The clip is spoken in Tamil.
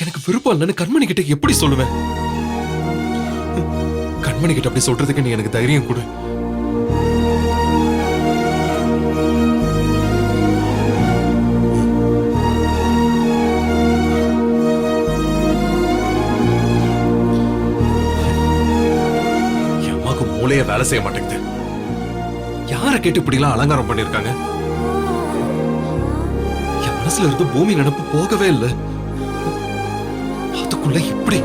எனக்கு விருப்பம் இல்லைன்னு கண்மணி கிட்ட எப்படி சொல்லுவேன்? கண்மணி கிட்ட அப்படி சொல்றதுக்கு நீ எனக்கு தைரியம் கொடு. என் அம்மாக்கு மூளைய வேலை செய்ய மாட்டேங்குது. யாரை கேட்டு இப்படி எல்லாம் அலங்காரம் பண்ணிருக்காங்க? என் மனசுல இருந்து பூமி நினைப்பு போகவே இல்லை. அதுக்குள்ள இப்படி